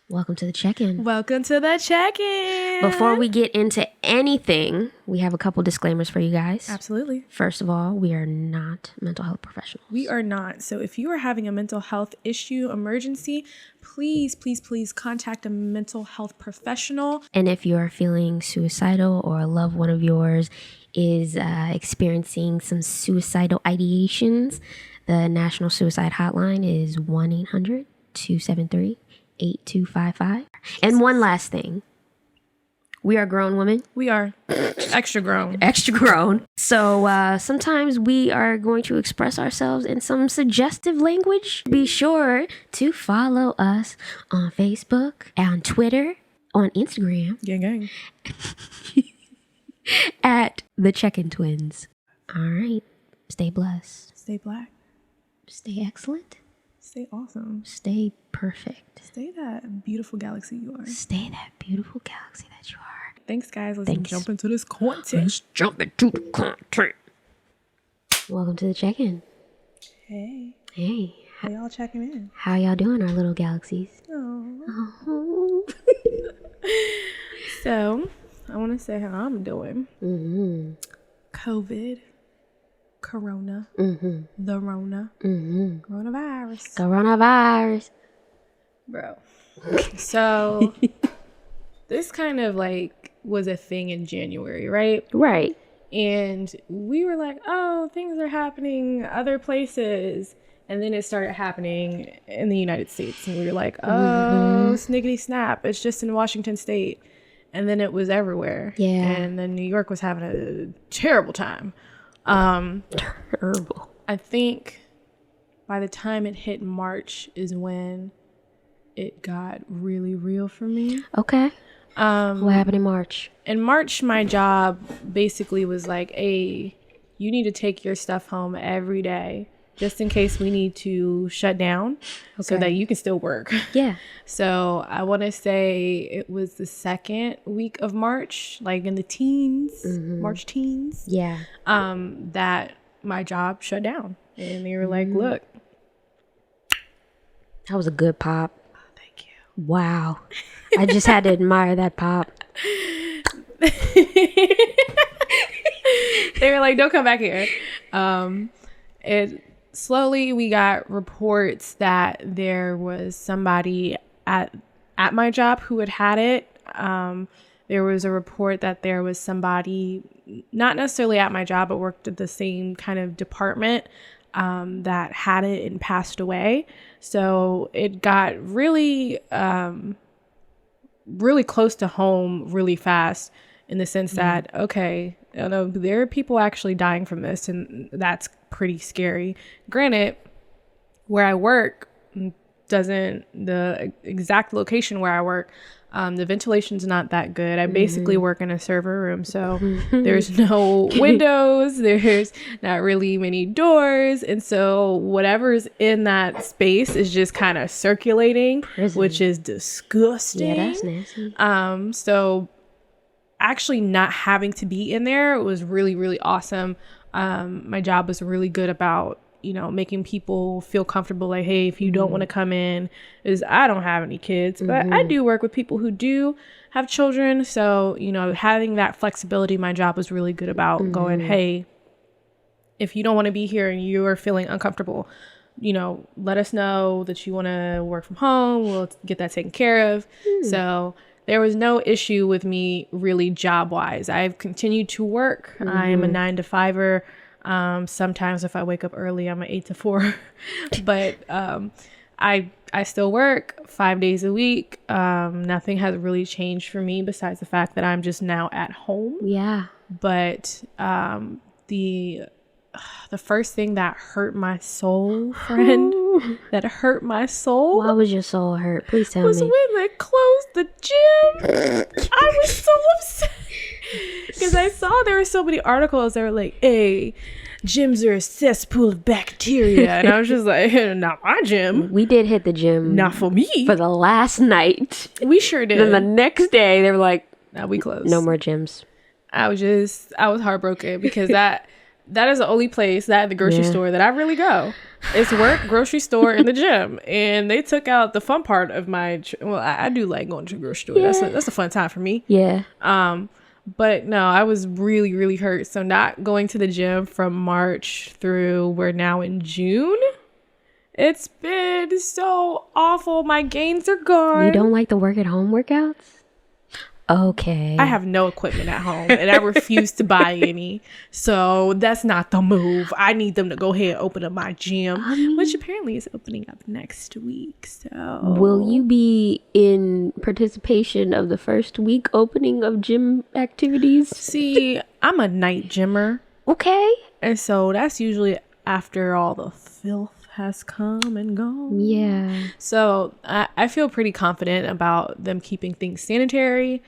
Welcome to the check-in. Welcome to the check-in. Before we get into anything, we have a couple disclaimers for you guys. Absolutely. First of all, we are not mental health professionals. We are not. So if you are having a mental health issue, emergency, please contact a mental health professional. And if you are feeling suicidal or a loved one of yours is experiencing some suicidal ideations, the National Suicide Hotline is 1-800-273-8255. And one last thing. We are grown women. We are extra grown. Extra grown. So sometimes we are going to express ourselves in some suggestive language. Be sure to follow us on Facebook, on Twitter, on Instagram. Gang. At the Check-In Twins. All right. Stay blessed. Stay black. Stay excellent. Stay awesome. Stay perfect. Stay that beautiful galaxy you are. Stay that beautiful galaxy that you are. Thanks, guys. Let's jump into this content. Let's jump into the content. Welcome to the Check-In. Hey. How y'all checking in? How y'all doing, our little galaxies? Oh. So, I want to say how I'm doing. COVID. Corona. The Rona. Coronavirus. Bro. So, this kind of like was a thing in January, right? Right. And we were like, oh, things are happening other places. And then it started happening in the United States. And we were like, oh, sniggity snap. It's just in Washington State. And then it was everywhere. Yeah. And then New York was having a terrible time. Terrible. I think by the time it hit March is when it got really real for me. Okay. What happened in March? In March, my job basically was like, hey, you need to take your stuff home every day just in case we need to shut down so that you can still work. Yeah. So I want to say it was the second week of March, like in the teens, March teens. Yeah. That my job shut down. And they were like, look. That was a good pop. Oh, thank you. Wow. I just had to admire that pop. They were like, don't come back here. Slowly we got reports that there was somebody at my job who had it. There was a report that there was somebody, not necessarily at my job, but worked at the same kind of department that had it and passed away. So it got really, really close to home really fast in the sense that, okay, there are people actually dying from this, and that's pretty scary. Granted, where I work the exact location where I work, the ventilation's not that good. I basically work in a server room, so there's no windows, there's not really many doors, and so whatever's in that space is just kind of circulating, which is disgusting. Yeah, that's nasty. So actually not having to be in there was really, really awesome. My job was really good about, making people feel comfortable. Like, hey, if you don't want to come in, I don't have any kids, but I do work with people who do have children. So, having that flexibility, my job was really good about going, hey, if you don't want to be here and you are feeling uncomfortable, let us know that you want to work from home. We'll get that taken care of. So there was no issue with me really job wise. I've continued to work. I am a 9-to-5er. Sometimes if I wake up early, I'm an 8-to-4, but, I still work 5 days a week. Nothing has really changed for me besides the fact that I'm just now at home. Yeah. But, the first thing that hurt my soul, friend, that hurt my soul. Why was your soul hurt? Please tell was me. when they closed the gym. I was so upset because I saw there were so many articles that were like, hey, gyms are a cesspool of bacteria. And I was just like, not my gym. We did hit the gym. Not for me. For the last night. We sure did. Then the next day, they were like, now we closed. No more gyms. I was heartbroken because that is the only place that the grocery store that I really go. It's work, grocery store, and the gym. And they took out the fun part of my, well, I do like going to the grocery store. That's a fun time for me. Yeah. But no, I was really, really hurt. So not going to the gym from March through, we're now in June. It's been so awful. My gains are gone. You don't like the work at home workouts? Okay. I have no equipment at home and I refuse to buy any. So that's not the move. I need them to go ahead and open up my gym, which apparently is opening up next week. So will you be in participation of the first week opening of gym activities? See, I'm a night gymmer. Okay. And so that's usually after all the filth has come and gone. Yeah. So I feel pretty confident about them keeping things sanitary.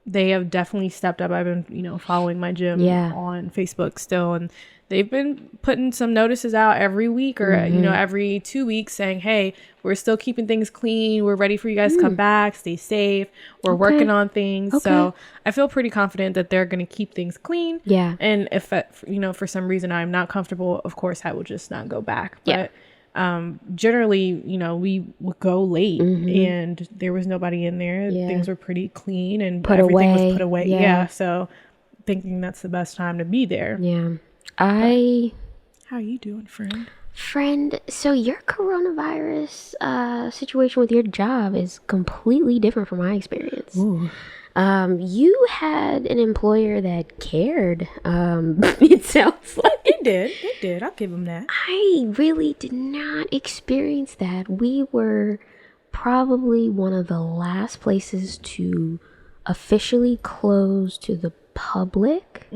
They have definitely stepped up. I've been, following my gym on Facebook still, and they've been putting some notices out every week or, every 2 weeks saying, hey, we're still keeping things clean. We're ready for you guys to come back. Stay safe. We're working on things. Okay. So I feel pretty confident that they're going to keep things clean. Yeah. And if, for some reason I'm not comfortable, of course, I will just not go back. Yeah. But generally, we would go late and there was nobody in there. Yeah. Things were pretty clean and everything was put away. Yeah. So thinking that's the best time to be there. Yeah. How you doing, friend? So your coronavirus situation with your job is completely different from my experience. Ooh. You had an employer that cared. It sounds like it did. I'll give them that. I really did not experience that. We were probably one of the last places to officially close to the public.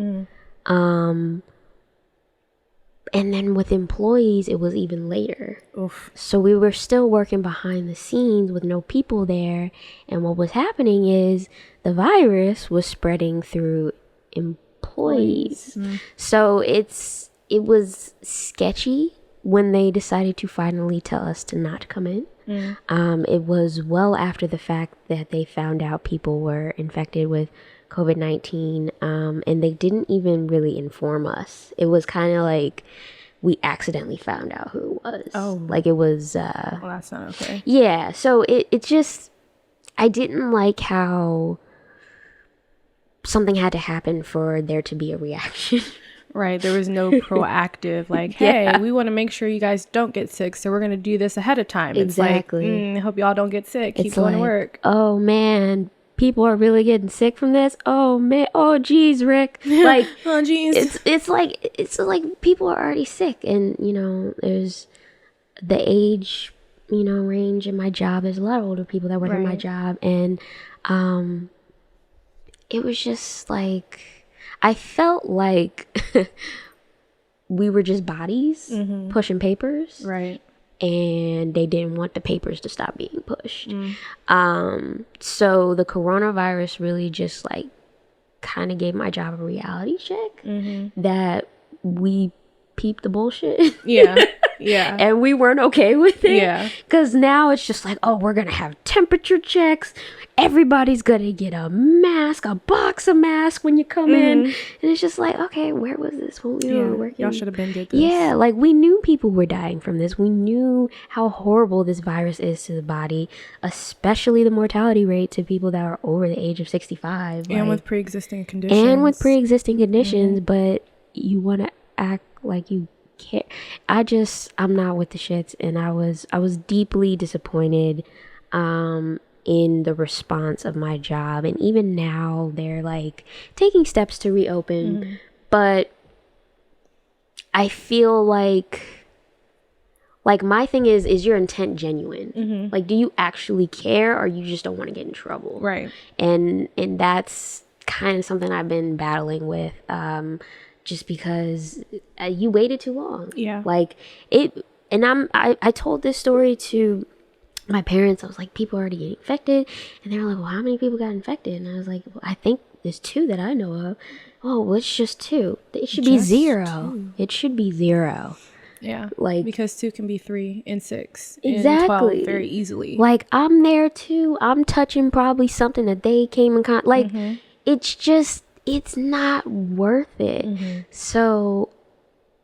And then with employees, it was even later. Oof. So we were still working behind the scenes with no people there. And what was happening is the virus was spreading through employees. So it was sketchy when they decided to finally tell us to not come in. It was well after the fact that they found out people were infected with COVID-19, and they didn't even really inform us. It was kind of like we accidentally found out who it was. Oh. Like it was... well, that's not okay. Yeah, so it just... I didn't like how something had to happen for there to be a reaction. Right, there was no proactive, like, hey, we want to make sure you guys don't get sick, so we're going to do this ahead of time. Exactly. It's like, I hope y'all don't get sick. Keep going to work. Oh, man. People are really getting sick from this. Oh man. Oh geez, Rick. Like, oh geez. It's like people are already sick, and there's the age, range in my job. There's a lot of older people that work in my job, and it was just like I felt like we were just bodies pushing papers, right? And they didn't want the papers to stop being pushed. So the coronavirus really just like kind of gave my job a reality check that we peeped the bullshit. Yeah. Yeah. And we weren't okay with it. Yeah. Because now it's just like, oh, we're going to have temperature checks. Everybody's going to get a mask, a box of masks when you come in. And it's just like, okay, where was this when we were working? Y'all should have been did this. Yeah, like we knew people were dying from this. We knew how horrible this virus is to the body, especially the mortality rate to people that are over the age of 65. And with pre-existing conditions. But you want to act like you care. I'm not with the shits, and I was deeply disappointed in the response of my job. And even now they're like taking steps to reopen, but I feel like my thing is your intent genuine? Like, do you actually care, or you just don't want to get in trouble? Right. And that's kind of something I've been battling with, just because you waited too long. Yeah. Like it, and I told this story to my parents. I was like, people are already getting infected, and they were like, well, how many people got infected? And I was like, well, I think there's 2 that I know of. Oh, well, it's just 2. It should be 0. 2. It should be 0. Yeah, like, because 2 can be 3 and 6 exactly, and 12 very easily. Like, I'm there too. I'm touching probably something that they came in contact. Like, it's just, it's not worth it. Mm-hmm. So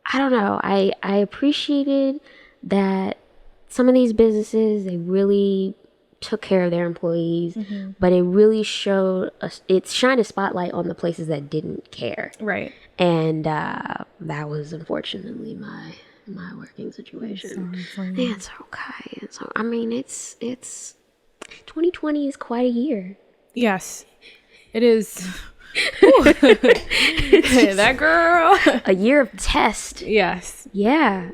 I don't know. I appreciated that some of these businesses, they really took care of their employees, Mm-hmm. but it really showed us, it shined a spotlight on the places that didn't care. Right. And that was unfortunately my working situation. It's okay. So I mean, it's 2020 is quite a year. Yes, it is. That girl. A year of test. Yes. Yeah.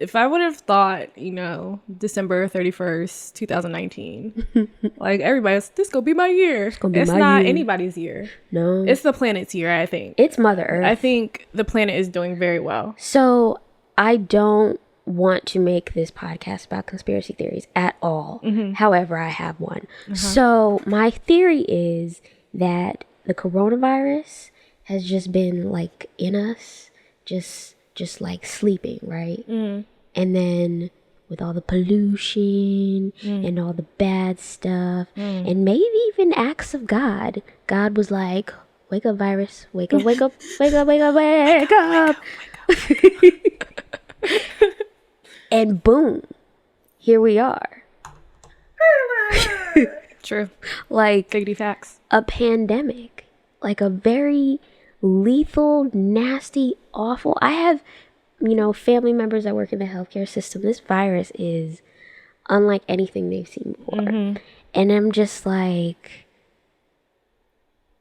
If I would have thought, December 31st, 2019, like everybody's, this gonna be my year. It's not anybody's year. No. It's the planet's year, I think. It's Mother Earth. I think the planet is doing very well. So I don't want to make this podcast about conspiracy theories at all. Mm-hmm. However, I have one. So my theory is that the coronavirus has just been like in us, just like sleeping, right? Mm. And then with all the pollution and all the bad stuff and maybe even acts of God was like, wake up, virus, wake up, wake up, wake up, wake up, wake up. And boom, here we are. True. Like Figgity facts. a pandemic, like a very lethal, nasty, awful. I have, family members that work in the healthcare system. This virus is unlike anything they've seen before. Mm-hmm. And I'm just like,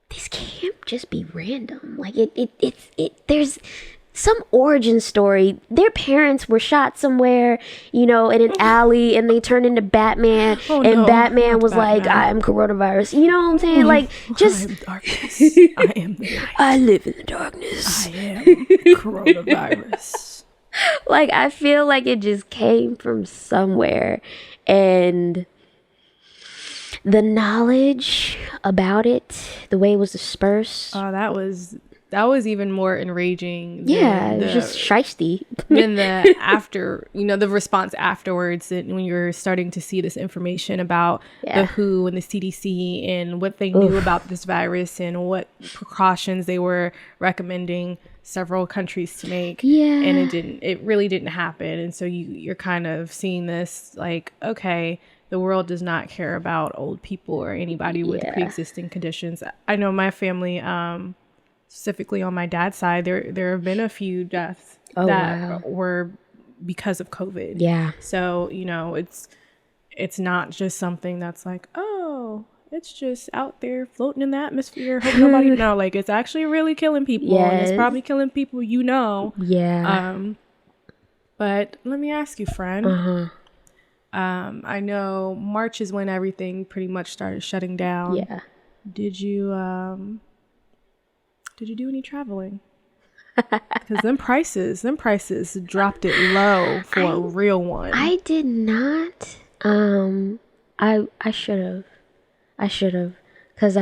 this can't just be random. Like there's some origin story. Their parents were shot somewhere, in an alley, and they turned into Batman. Batman was like, I am coronavirus. You know what I'm saying? Like, just. I am darkness. I am the light. I live in the darkness. I am coronavirus. Like, I feel like it just came from somewhere. And the knowledge about it, the way it was dispersed. Oh, that was even more enraging. Yeah, it was just shiesty. Than the after, the response afterwards, and when you're starting to see this information about the WHO and the CDC and what they knew about this virus and what precautions they were recommending several countries to make. Yeah. And it really didn't happen. And so you're kind of seeing this like, okay, the world does not care about old people or anybody with pre-existing conditions. I know my family, specifically on my dad's side, there have been a few deaths were because of COVID. Yeah. So, it's not just something that's like, oh, it's just out there floating in the atmosphere. Hope nobody know. Like, it's actually really killing people. And it's probably killing people Yeah. But let me ask you, friend. I know March is when everything pretty much started shutting down. Yeah. Did you do any traveling? Because them prices dropped it low for a real one. I did not. I should have. Because,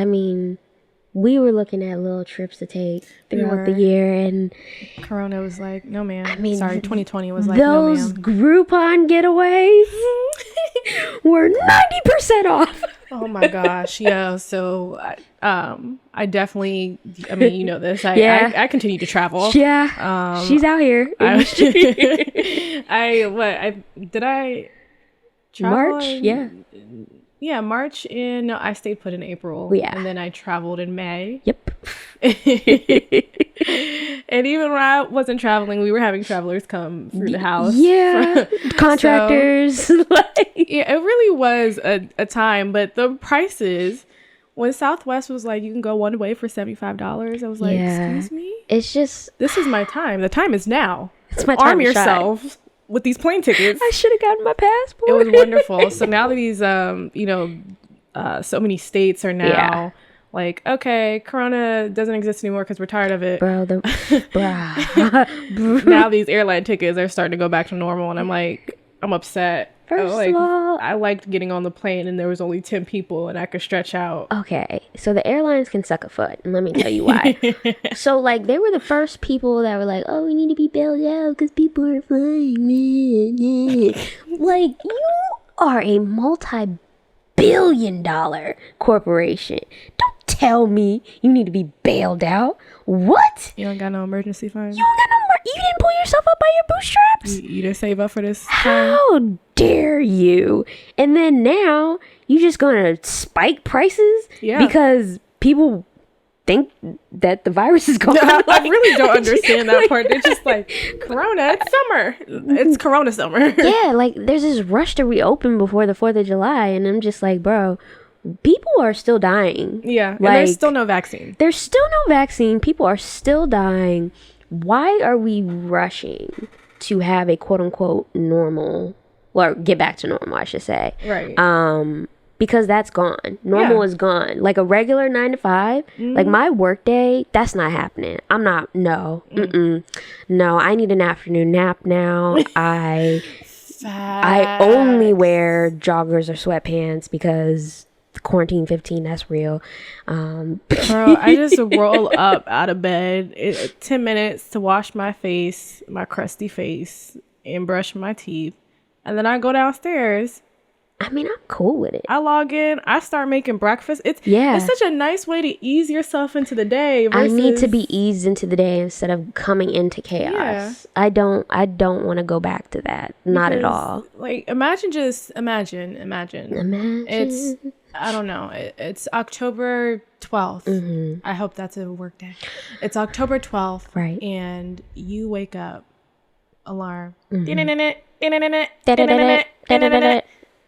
we were looking at little trips to take throughout the year. And Corona was like, no, ma'am. 2020 was like, those no, ma'am. Groupon getaways were 90% off. Oh my gosh. Yeah. So, I definitely, you know this. I continue to travel. Yeah. She's out here. Did I travel March? Yeah. Yeah, March, and I stayed put in April. Yeah. And then I traveled in May. Yep. And even when I wasn't traveling, we were having travelers come through the house. Yeah. Contractors. Yeah, it really was a time. But the prices, when Southwest was like, you can go one way for $75, I was like, excuse me? It's just... This is my time. The time is now. It's my time. Arm yourself with these plane tickets. I should have gotten my passport. It was wonderful. So now that these, so many states are now like, okay, Corona doesn't exist anymore because we're tired of it. Now these airline tickets are starting to go back to normal, and I'm like, I'm upset. First of all, I liked getting on the plane and there was only 10 people and I could stretch out. Okay, so the airlines can suck a foot, and let me tell you why. So, they were the first people that were like, oh, we need to be bailed out because people are flying. You are a multi-billion-dollar corporation. Don't tell me you need to be bailed out. What? You don't got no emergency fund? You don't got no you didn't pull yourself up by your bootstraps? You didn't save up for this? How dare you? And then now you just gonna spike prices because people think that the virus is going. I really don't understand that part. They're just like, Corona, it's summer. It's Corona summer. Yeah, like there's this rush to reopen before the 4th of July, and I'm just like, bro, people are still dying. Yeah, like, and there's still no vaccine. There's still no vaccine. People are still dying. Why are we rushing to have a quote unquote normal, or get back to normal, I should say? Right. Because that's gone. Normal is gone. Like a regular 9 to 5, like my work day, that's not happening. I'm not, no. No, I need an afternoon nap now. I only wear joggers or sweatpants because quarantine 15, that's real. Girl, I just roll up out of bed 10 minutes to wash my face, my crusty face, and brush my teeth. And then I go downstairs. I mean, I'm cool with it. I log in. I start making breakfast. It's such a nice way to ease yourself into the day. I need to be eased into the day instead of coming into chaos. Yeah. I don't want to go back to that. Not at all. Like, imagine. It's, I don't know. It's October 12th. I hope that's a work day. It's October 12th. Right. And you wake up. Alarm.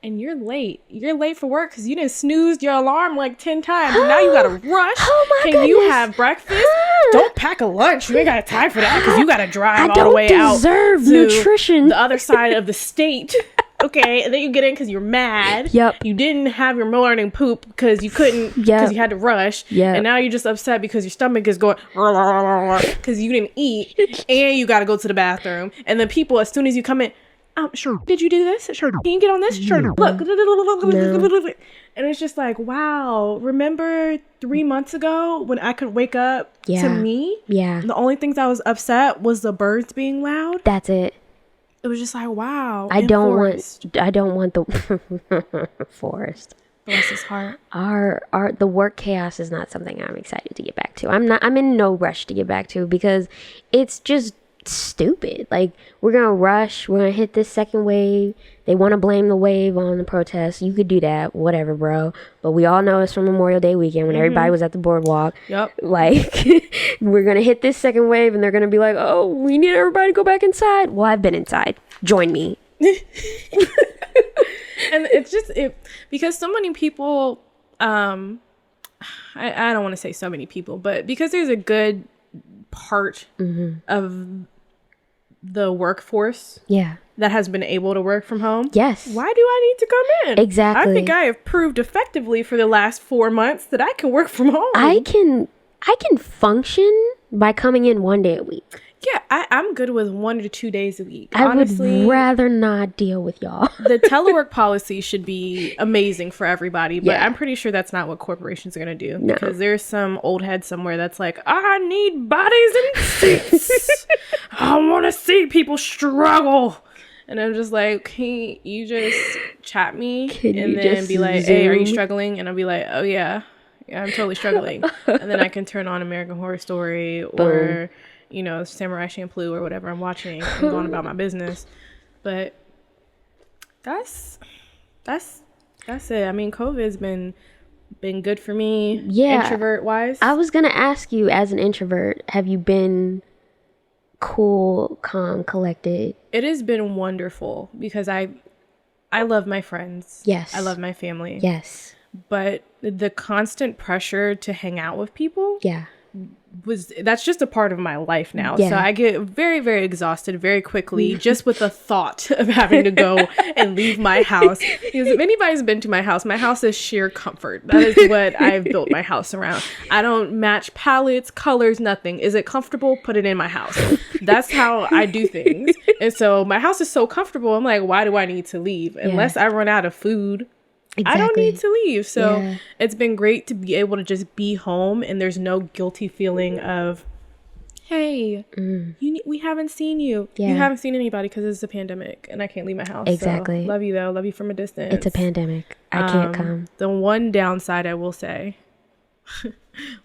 And you're late. You're late for work because you didn't snooze your alarm like 10 times. And now you got to rush. Oh my Can you have breakfast? Don't pack a lunch. You ain't got time for that because you got to drive all the way out. I don't deserve nutrition. The other side of the state. Okay. And then you get in because you're mad. Yep. You didn't have your morning poop because you couldn't, because you had to rush. Yeah. And now you're just upset because your stomach is going because you didn't eat and you got to go to the bathroom. And then people, as soon as you come in, sure. Did you do this? Sure. Can you get on this? Sure. Look. No. And it's just like, wow. Remember 3 months ago when I could wake up to me? Yeah. The only things I was upset was the birds being loud. That's it. It was just like, wow. I don't want the forest. Bless his heart. The work chaos is not something I'm excited to get back to. I'm in no rush to get back to because it's just stupid. Like, we're gonna rush, we're gonna hit this second wave. They want to blame the wave on the protests. You could do that, whatever, bro, but we all know it's from Memorial Day weekend when everybody was at the boardwalk. Like, we're gonna hit this second wave and they're gonna be like, oh, we need everybody to go back inside. Well, I've been inside, join me. And it's just because so many people I don't want to say so many people, but because there's a good part of the workforce that has been able to work from home. Yes. Why do I need to come in? Exactly. I think I have proved effectively for the last 4 months that I can work from home. I can function by coming in 1 day a week. Yeah, I'm good with 1 to 2 days a week. Honestly, I would rather not deal with y'all. The telework policy should be amazing for everybody, but I'm pretty sure that's not what corporations are going to do. No. Because there's some old head somewhere that's like, I need bodies and seats. I want to see people struggle. And I'm just like, can you just chat me? And then be like, hey, are you struggling? And I'll be like, oh, yeah, I'm totally struggling. And then I can turn on American Horror Story or... you know, Samurai Champloo or whatever I'm watching and going about my business. But that's it. I mean, COVID's been good for me. Yeah. Introvert wise. I was gonna ask you, as an introvert, have you been cool, calm, collected? It has been wonderful because I love my friends. Yes. I love my family. Yes. But the constant pressure to hang out with people. Yeah. That's just a part of my life now. So I get very, very exhausted very quickly just with the thought of having to go and leave my house. Because if anybody's been to my house is sheer comfort. That is what I've built my house around. I don't match palettes, colors, nothing. Is it comfortable? Put it in my house. That's how I do things. And so my house is so comfortable. I'm like, why do I need to leave? Unless I run out of food. Exactly. I don't need to leave. So it's been great to be able to just be home and there's no guilty feeling of, hey, we haven't seen you. Yeah. You haven't seen anybody because it's a pandemic and I can't leave my house. Exactly. So love you though. Love you from a distance. It's a pandemic. I can't come. The one downside I will say,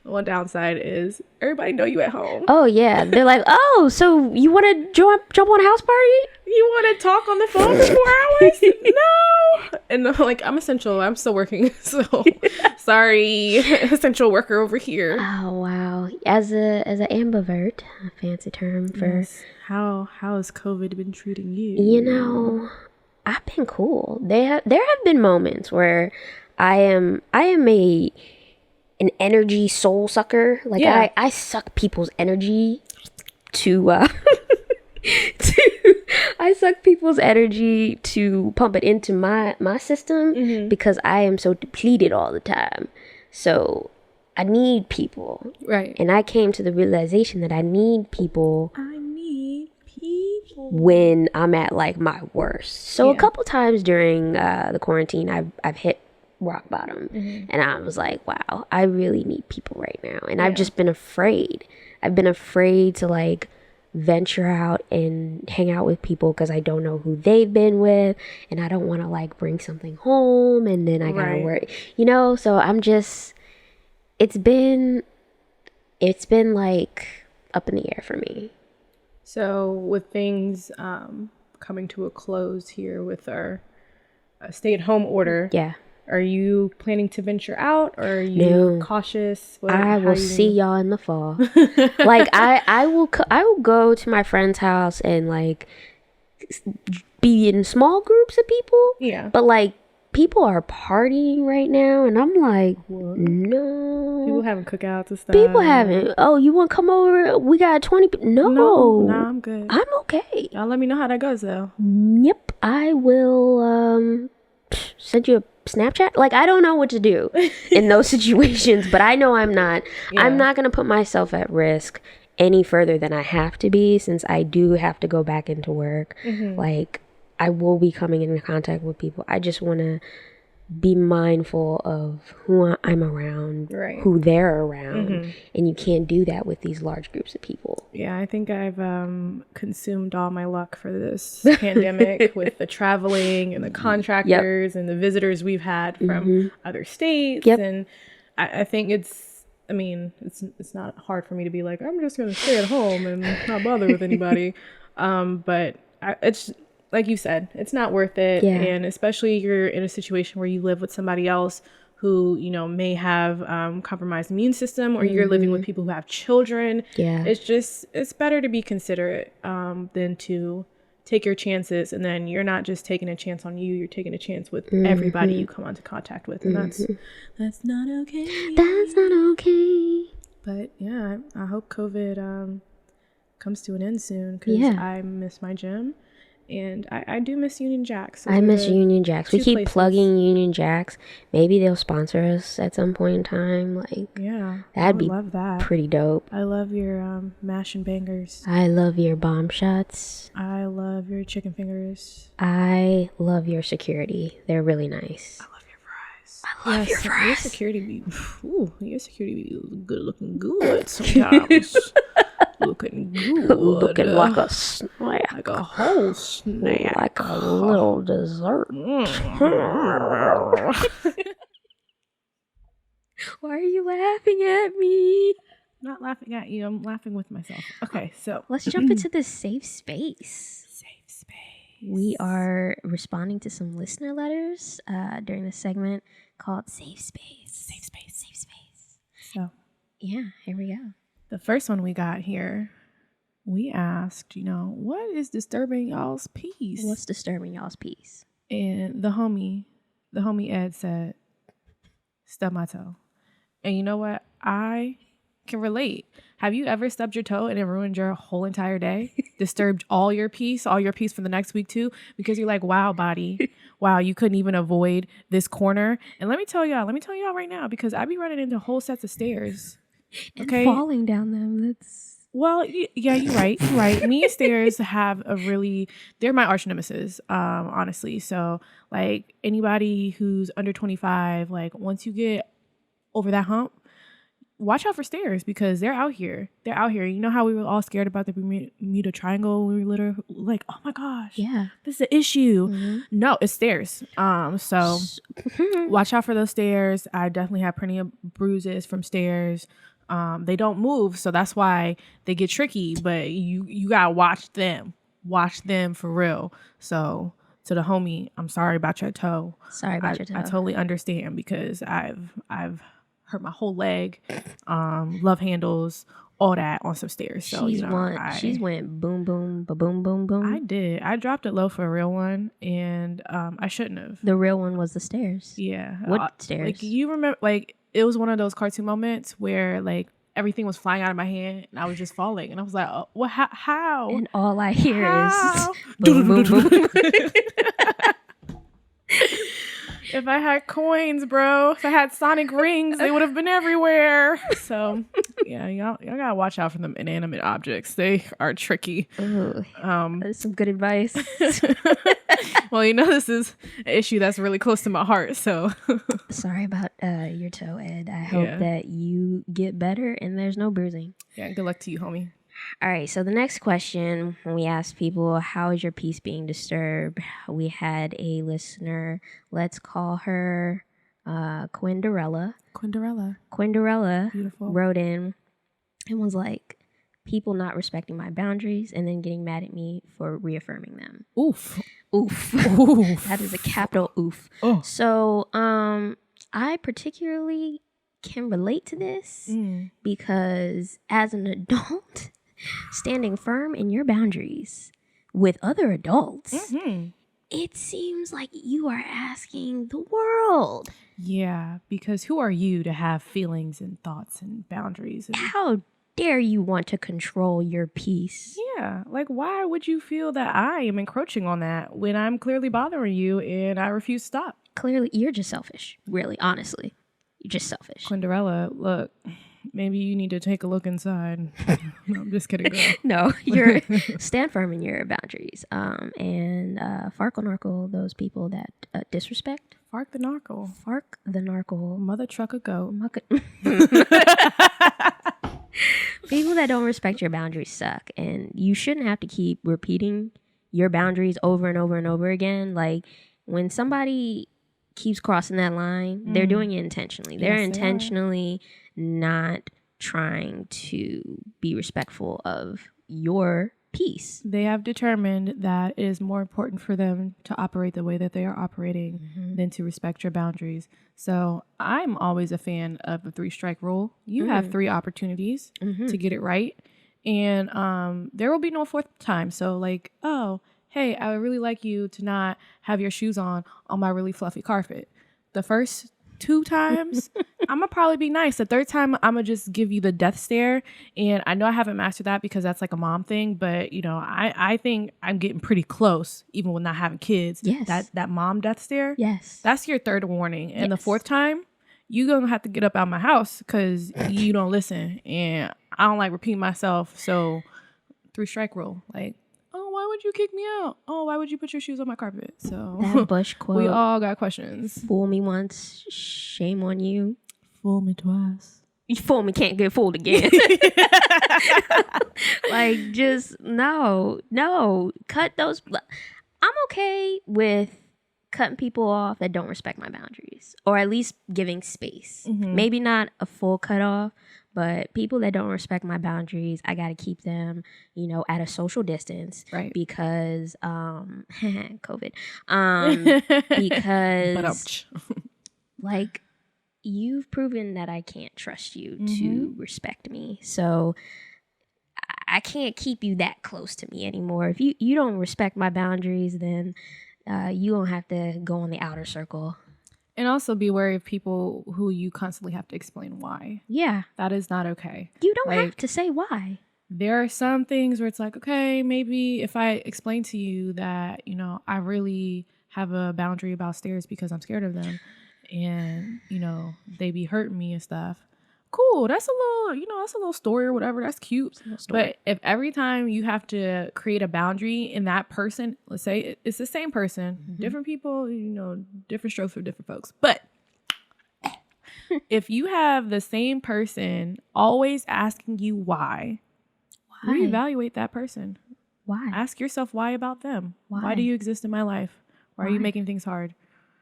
One downside is everybody know you at home. Oh yeah, they're like, oh, so you want to jump on a house party? You want to talk on the phone for 4 hours? No. And I'm like, I'm essential. I'm still working. So sorry, essential worker over here. Oh wow, as a ambivert, a fancy term for How has COVID been treating you? you know, I've been cool. There have been moments where I am an energy soul sucker. Like I suck people's energy to I suck people's energy to pump it into my system because I am so depleted all the time. So I need people. Right. And I came to the realization that I need people when I'm at like my worst. So a couple times during the quarantine I've hit rock bottom and I was like, wow, I really need people right now. And I've just been afraid. I've been afraid to like venture out and hang out with people because I don't know who they've been with and I don't want to like bring something home and then I gotta worry, so I'm just it's been like up in the air for me. So with things coming to a close here with our stay-at-home order, are you planning to venture out or are you cautious? I will see y'all in the fall. Like I will go to my friend's house and like be in small groups of people. Yeah. But like people are partying right now and I'm like, no. People having cookouts and stuff. People having, oh, you want to come over? We got 20 people. No, I'm good. I'm okay. Y'all let me know how that goes though. Yep. I will send you a Snapchat. Like I don't know what to do in those situations, but I know I'm not going to put myself at risk any further than I have to be since I do have to go back into work. Like I will be coming into contact with people. I just want to be mindful of who I'm around, who they're around, and you can't do that with these large groups of people. Yeah, I think I've consumed all my luck for this pandemic with the traveling and the contractors and the visitors we've had from other states. And I think it's not hard for me to be like, I'm just going to stay at home and not bother with anybody. But it's like you said, it's not worth it. And especially you're in a situation where you live with somebody else who, may have compromised immune system or you're living with people who have children. It's better to be considerate than to take your chances. And then you're not just taking a chance on you, you're taking a chance with everybody you come into contact with. And that's not okay. That's not okay. But yeah, I hope COVID comes to an end soon because I miss my gym. And I do miss Union Jacks. I miss Union Jacks. We keep plugging Union Jacks. Maybe they'll sponsor us at some point in time. Like, that'd be pretty dope. I love your mash and bangers. I love your bomb shots. I love your chicken fingers. I love your security. They're really nice. I love your fries. I love your fries. Your security be good looking good sometimes. Looking good. Looking like a snack. Like a whole snack. Like a little dessert. Why are you laughing at me? I'm not laughing at you. I'm laughing with myself. Okay, so let's jump into this safe space. Safe space. We are responding to some listener letters during this segment called Safe Space. Safe space. Safe space. So, yeah, here we go. The first one we got here, we asked, what is disturbing y'all's peace? What's disturbing y'all's peace? And the homie Ed said, stub my toe. And you know what? I can relate. Have you ever stubbed your toe and it ruined your whole entire day? Disturbed all your peace for the next week too? Because you're like, wow, body. Wow, you couldn't even avoid this corner. And let me tell y'all right now, because I be running into whole sets of stairs. And falling down them. Well, yeah, you're right. Me and stairs they're my arch nemesis, honestly. So like anybody who's under 25, like once you get over that hump, watch out for stairs because they're out here. They're out here. You know how we were all scared about the Bermuda Triangle? We were literally like, oh my gosh, Yeah. this is an issue. No, it's stairs. So watch out for those stairs. I definitely have plenty of bruises from stairs. They don't move, so that's why they get tricky. But you gotta watch them. Watch them for real. So to the homie, I'm sorry about your toe. Sorry about your toe. I totally understand because I've hurt my whole leg, love handles, all that on some stairs. So she's went boom boom ba boom boom boom. I did. I dropped it low for a real one, and I shouldn't have. The real one was the stairs. Yeah. What stairs? Like you remember, like it was one of those cartoon moments where like everything was flying out of my hand and I was just falling, and I was like, oh, well, how? And all I hear is boom boom boom. If I had coins, bro, if I had sonic rings, they would have been everywhere. So, yeah, y'all gotta watch out for them inanimate objects. They are tricky. Ooh, that's some good advice. Well, this is an issue that's really close to my heart. So, sorry about your toe, Ed. I hope that you get better and there's no bruising. Yeah, good luck to you, homie. All right, so the next question, when we asked people, how is your peace being disturbed? We had a listener, let's call her Quinderella. Beautiful. Wrote in and was like, people not respecting my boundaries and then getting mad at me for reaffirming them. Oof. That is a capital oof. Oh. So I particularly can relate to this because as an adult, standing firm in your boundaries with other adults, it seems like you are asking the world. Yeah, because who are you to have feelings and thoughts and boundaries? How dare you want to control your peace? Yeah, like why would you feel that I am encroaching on that when I'm clearly bothering you and I refuse to stop? Clearly, you're just selfish. Really, honestly. You're just selfish. Quinderella, look, maybe you need to take a look inside. No, I'm just kidding, girl. No, you're stand firm in your boundaries. And farkle narkle those people that disrespect. Fark the narkle. Mother truck a goat. People that don't respect your boundaries suck. And you shouldn't have to keep repeating your boundaries over and over and over again. Like when somebody keeps crossing that line, they're doing it intentionally. They're intentionally not trying to be respectful of your peace. They have determined that it is more important for them to operate the way that they are operating than to respect your boundaries. So I'm always a fan of the 3-strike rule. You have 3 opportunities to get it right. And there will be no 4th time. So like, oh, hey, I would really like you to not have your shoes on my really fluffy carpet. The first 2 times, I'm going to probably be nice. The 3rd time, I'm going to just give you the death stare. And I know I haven't mastered that because that's like a mom thing. But, I think I'm getting pretty close, even with not having kids. Yes. That mom death stare. Yes. That's your 3rd warning. And the 4th time, you're going to have to get up out of my house because you don't listen. And I don't like repeating myself. So 3-strike rule. Like, why would you kick me out? Oh, why would you put your shoes on my carpet? So that Bush quote. We all got questions. Fool me once, shame on you. Fool me twice. You fool me, can't get fooled again. Like, just no. Cut those. I'm okay with cutting people off that don't respect my boundaries, or at least giving space. Maybe not a full cutoff, but people that don't respect my boundaries, I got to keep them, at a social distance. Right. Because, COVID. Because, like, you've proven that I can't trust you to respect me. So I can't keep you that close to me anymore. If you don't respect my boundaries, then you don't have to go on the outer circle. And also be wary of people who you constantly have to explain why. Yeah. That is not okay. You don't have to say why. There are some things where it's like, okay, maybe if I explain to you that, I really have a boundary about stairs because I'm scared of them and, they be hurting me and stuff. Cool. That's a little story or whatever. That's cute. But if every time you have to create a boundary in that person, let's say it's the same person, different people, different strokes for different folks. But If you have the same person always asking you why, reevaluate that person. Why? Ask yourself why about them. Why do you exist in my life? Why are you making things hard?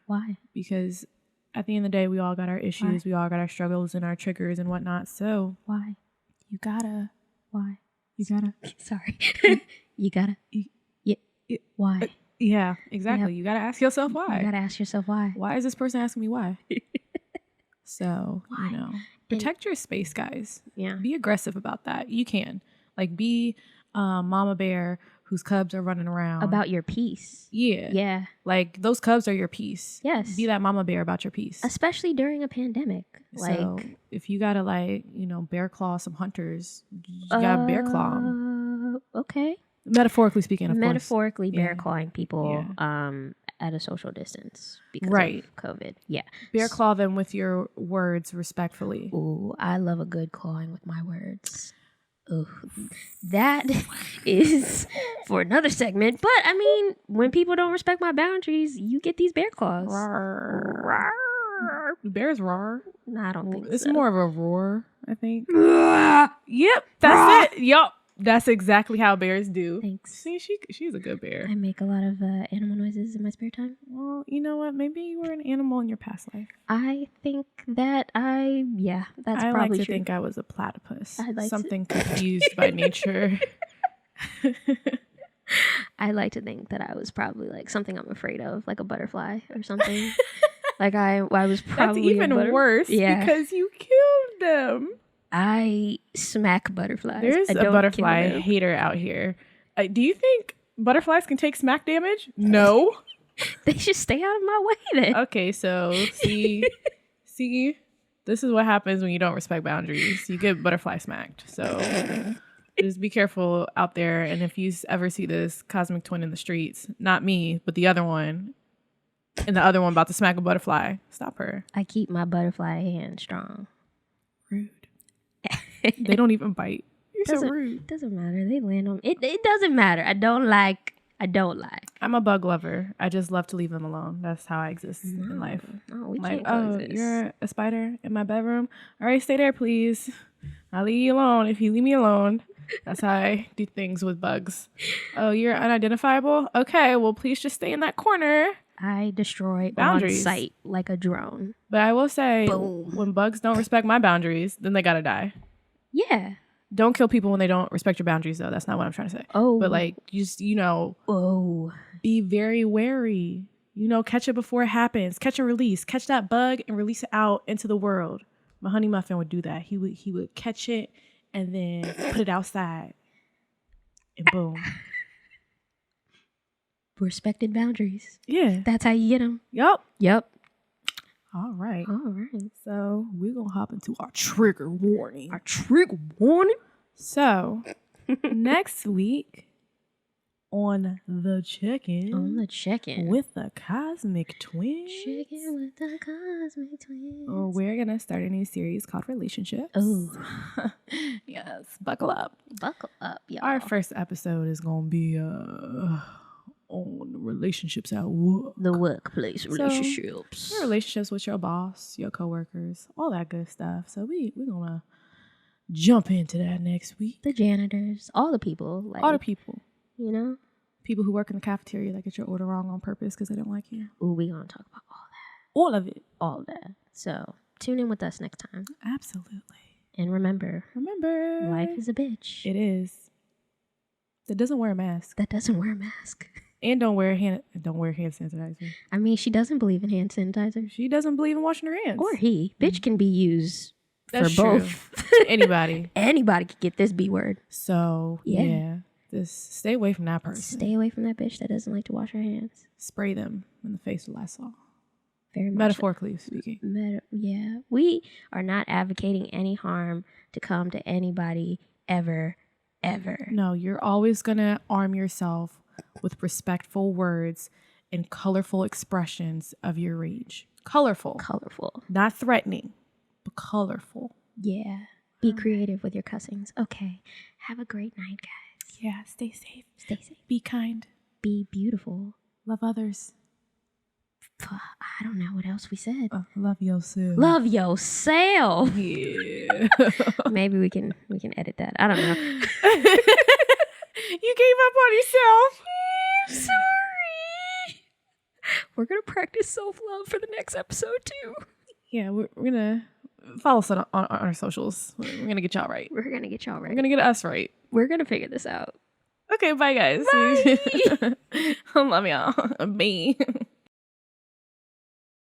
Why? Because at the end of the day, we all got our issues. We all got our struggles and our triggers and whatnot. So why? You gotta. Why? You gotta. Sorry. You gotta. Why? Yeah, exactly. Yep. You gotta ask yourself why. You gotta ask yourself why. Why is this person asking me why? So, you know, protect your space, guys. Yeah. Be aggressive about that. You can. Like, be mama bear whose cubs are running around. About your peace. Yeah. Yeah. Like, those cubs are your peace. Yes. Be that mama bear about your peace. Especially during a pandemic. So, if you gotta, like, you know, bear claw some hunters, you gotta bear claw them. Okay. Metaphorically speaking, of course. Metaphorically bear clawing people at a social distance because of COVID. Yeah. Bear claw them with your words respectfully. Ooh, I love a good clawing with my words. Ooh, that is for another segment. But I mean, when people don't respect my boundaries, you get these bear claws. Rawr. Bears roar? No, I don't think it's so. more of a roar, I think. Yep, that's it. Yup. That's exactly how bears do. Thanks. See, she's a good bear. I make a lot of animal noises in my spare time. Well, you know what? Maybe you were an animal in your past life. I think that that's I probably like to true. think I was a platypus. Like something confused by nature. I like to think that I was probably like something I'm afraid of, like a butterfly or something. Like I was probably that's even worse because you killed them. I smack butterflies. There's a butterfly hater out here. Do you think butterflies can take smack damage? No. They should stay out of my way then. Okay, so see, this is what happens when you don't respect boundaries. You get butterfly smacked. So just be careful out there. And if you ever see this cosmic twin in the streets, not me, but the other one, and the other one about to smack a butterfly, stop her. I keep my butterfly hand strong. Rude. They don't even bite. You're so rude. Doesn't matter. They land on it. It doesn't matter. I don't lie. I'm a bug lover. I just love to leave them alone. That's how I exist in life. Oh, we can't coexist. You're a spider in my bedroom. All right, stay there, please. I'll leave you alone if you leave me alone. That's how I do things with bugs. Oh, you're unidentifiable? Okay, well, please just stay in that corner. I destroy boundaries on sight like a drone. But I will say, boom. When bugs don't respect my boundaries, then they gotta die. Yeah. Don't kill people when they don't respect your boundaries, though. That's not what I'm trying to say. Oh. But, like, just, be very wary. Catch it before it happens. Catch and release. Catch that bug and release it out into the world. My honey muffin would do that. He would catch it and then put it outside. And boom. Respected boundaries. Yeah. That's how you get them. Yep. All right. So we're going to hop into our trigger warning. So next week on the check-in. With the Cosmic Twins. We're going to start a new series called Relationships. Oh. Yes. Buckle up, y'all. Our first episode is going to be on relationships at work. The workplace relationships. Your relationships with your boss, your coworkers, all that good stuff. So we're gonna jump into that next week. The janitors, all the people. All the people. People who work in the cafeteria that get your order wrong on purpose because they don't like you. Ooh, we gonna talk about all that. All of it. All of that. So tune in with us next time. Absolutely. And remember, life is a bitch. It is. That doesn't wear a mask. And don't wear hand sanitizer. I mean, she doesn't believe in hand sanitizer. She doesn't believe in washing her hands. Or he. Bitch can be used That's for both. Anybody. Anybody could get this B word. So, yeah. Just stay away from that person. Stay away from that bitch that doesn't like to wash her hands. Spray them in the face with Lysol. Very much. Metaphorically speaking. Yeah. We are not advocating any harm to come to anybody ever. No, you're always going to arm yourself with respectful words and colorful expressions of your rage. Colorful. Not threatening, but colorful. Yeah. Be creative with your cussings. Okay. Have a great night, guys. Yeah. Stay safe. Be kind. Be beautiful. Love others. I don't know what else we said. Love yourself. Love yourself. Yeah. Maybe we can edit that. I don't know. You gave up on yourself. I'm sorry. We're gonna practice self-love for the next episode too. Yeah, we're gonna follow us on our socials. We're gonna get y'all right. We're gonna get y'all right. We're gonna get us right. We're gonna figure this out. Okay, bye guys. Bye. I love y'all. Bye.